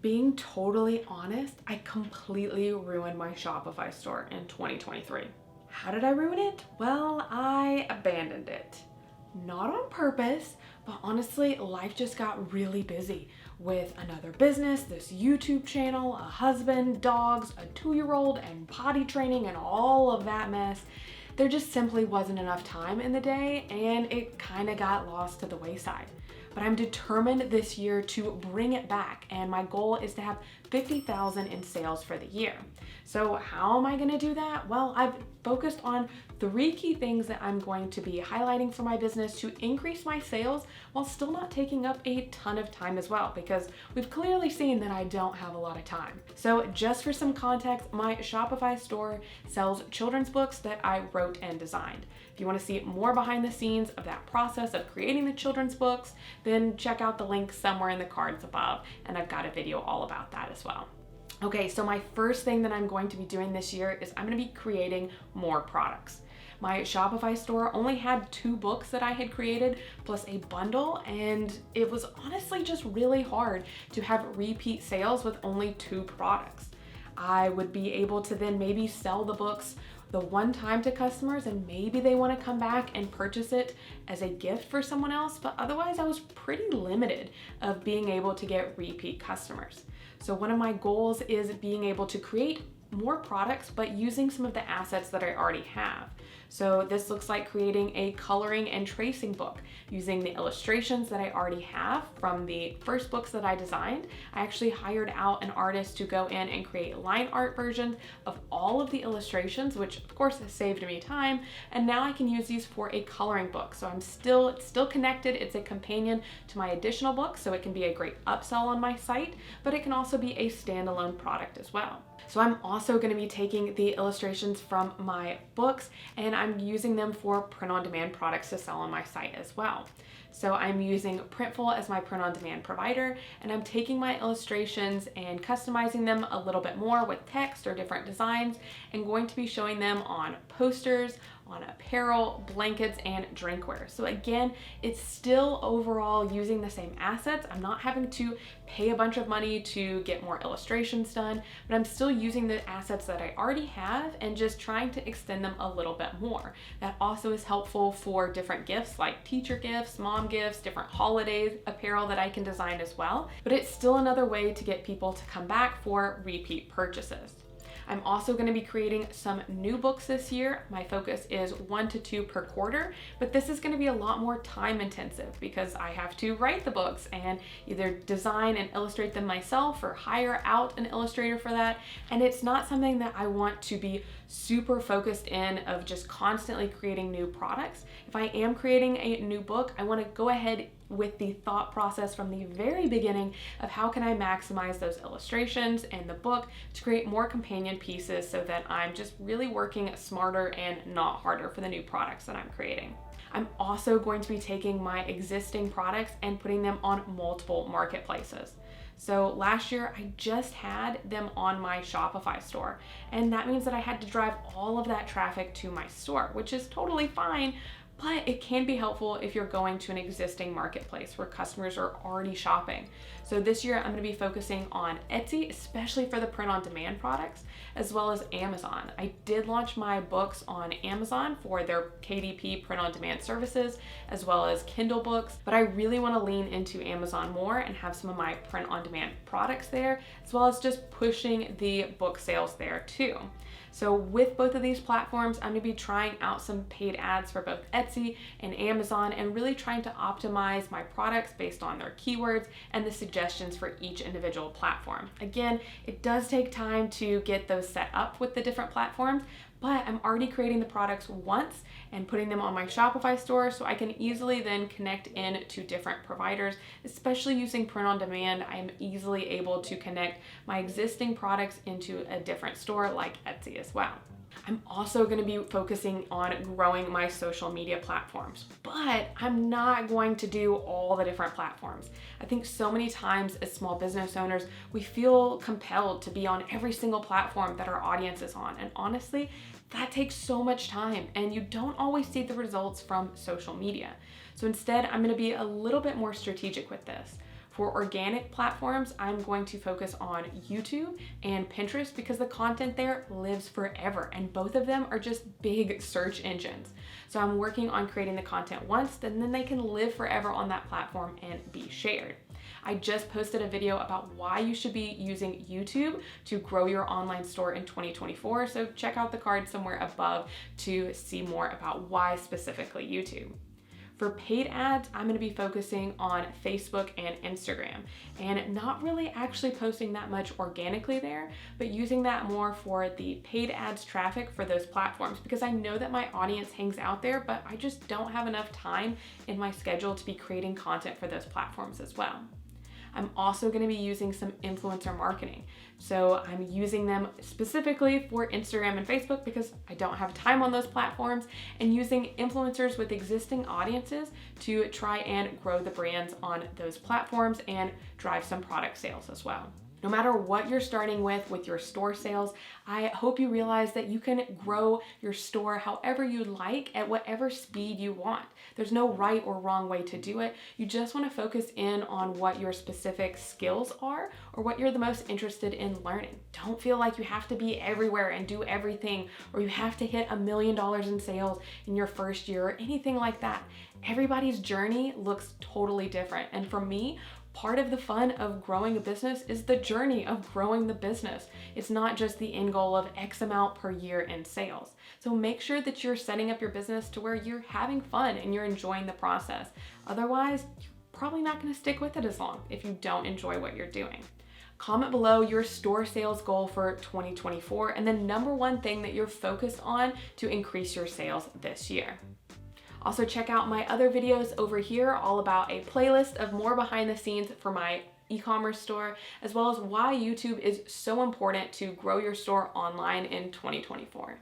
being totally honest, I completely ruined my Shopify store in 2023. How did I ruin it? Well, I abandoned it. Not on purpose, but honestly, life just got really busy with another business, this YouTube channel, a husband, dogs, a 2-year-old, and potty training and all of that mess. There just simply wasn't enough time in the day, and it kind of got lost to the wayside. But I'm determined this year to bring it back, and my goal is to have 50,000 in sales for the year. So how am I going to do that? Well, I've focused on 3 key things that I'm going to be highlighting for my business to increase my sales while still not taking up a ton of time as well, because we've clearly seen that I don't have a lot of time. So just for some context, my Shopify store sells children's books that I wrote and designed. If you want to see more behind the scenes of that process of creating the children's books, then check out the link somewhere in the cards above, and I've got a video all about that as well. Okay, so my first thing that I'm going to be doing this year is I'm going to be creating more products. My Shopify store only had 2 books that I had created plus a bundle, and it was honestly just really hard to have repeat sales with only 2 products. I would be able to then maybe sell the books the one time to customers, and maybe they want to come back and purchase it as a gift for someone else, but otherwise I was pretty limited of being able to get repeat customers. So one of my goals is being able to create more products, but using some of the assets that I already have. So this looks like creating a coloring and tracing book using the illustrations that I already have from the first books that I designed. I actually hired out an artist to go in and create line art versions of all of the illustrations, which of course has saved me time. And now I can use these for a coloring book. So it's still connected. It's a companion to my additional books, so it can be a great upsell on my site, but it can also be a standalone product as well. So I'm also going to be taking the illustrations from my books and I'm using them for print-on-demand products to sell on my site as well. So I'm using Printful as my print-on-demand provider, and I'm taking my illustrations and customizing them a little bit more with text or different designs and going to be showing them on posters, on apparel, blankets, and drinkware. So again, it's still overall using the same assets. I'm not having to pay a bunch of money to get more illustrations done, but I'm still using the assets that I already have and just trying to extend them a little bit more. That also is helpful for different gifts like teacher gifts, mom gifts, different holidays, apparel that I can design as well. But it's still another way to get people to come back for repeat purchases. I'm also going to be creating some new books this year. My focus is 1 to 2 per quarter, but this is going to be a lot more time intensive because I have to write the books and either design and illustrate them myself or hire out an illustrator for that. And it's not something that I want to be super focused in of just constantly creating new products. If I am creating a new book, I want to go ahead with the thought process from the very beginning of how can I maximize those illustrations and the book to create more companion pieces so that I'm just really working smarter and not harder for the new products that I'm creating. I'm also going to be taking my existing products and putting them on multiple marketplaces. So last year I just had them on my Shopify store, and that means that I had to drive all of that traffic to my store, which is totally fine. But it can be helpful if you're going to an existing marketplace where customers are already shopping. So this year I'm going to be focusing on Etsy, especially for the print-on-demand products, as well as Amazon. I did launch my books on Amazon for their KDP print-on-demand services, as well as Kindle books, but I really want to lean into Amazon more and have some of my print-on-demand products there, as well as just pushing the book sales there too. So with both of these platforms, I'm going to be trying out some paid ads for both Etsy and Amazon and really trying to optimize my products based on their keywords and the suggestions for each individual platform. Again, it does take time to get those set up with the different platforms, but I'm already creating the products once and putting them on my Shopify store so I can easily then connect in to different providers. Especially using print on demand, I am easily able to connect my existing products into a different store like Etsy as well. I'm also going to be focusing on growing my social media platforms, but I'm not going to do all the different platforms. I think so many times as small business owners, we feel compelled to be on every single platform that our audience is on. And honestly, that takes so much time and you don't always see the results from social media. So instead, I'm going to be a little bit more strategic with this. For organic platforms, I'm going to focus on YouTube and Pinterest because the content there lives forever, and both of them are just big search engines. So I'm working on creating the content once, and then they can live forever on that platform and be shared. I just posted a video about why you should be using YouTube to grow your online store in 2024, so check out the card somewhere above to see more about why specifically YouTube. For paid ads, I'm gonna be focusing on Facebook and Instagram, and not really actually posting that much organically there, but using that more for the paid ads traffic for those platforms, because I know that my audience hangs out there, but I just don't have enough time in my schedule to be creating content for those platforms as well. I'm also gonna be using some influencer marketing. So I'm using them specifically for Instagram and Facebook because I don't have time on those platforms, and using influencers with existing audiences to try and grow the brands on those platforms and drive some product sales as well. No matter what you're starting with your store sales, I hope you realize that you can grow your store however you like at whatever speed you want. There's no right or wrong way to do it. You just want to focus in on what your specific skills are or what you're the most interested in learning. Don't feel like you have to be everywhere and do everything, or you have to hit $1 million in sales in your first year or anything like that. Everybody's journey looks totally different. And for me, part of the fun of growing a business is the journey of growing the business. It's not just the end goal of X amount per year in sales. So make sure that you're setting up your business to where you're having fun and you're enjoying the process. Otherwise, you're probably not going to stick with it as long if you don't enjoy what you're doing. Comment below your store sales goal for 2024 and the number one thing that you're focused on to increase your sales this year. Also check out my other videos over here, all about a playlist of more behind the scenes for my e-commerce store, as well as why YouTube is so important to grow your store online in 2024.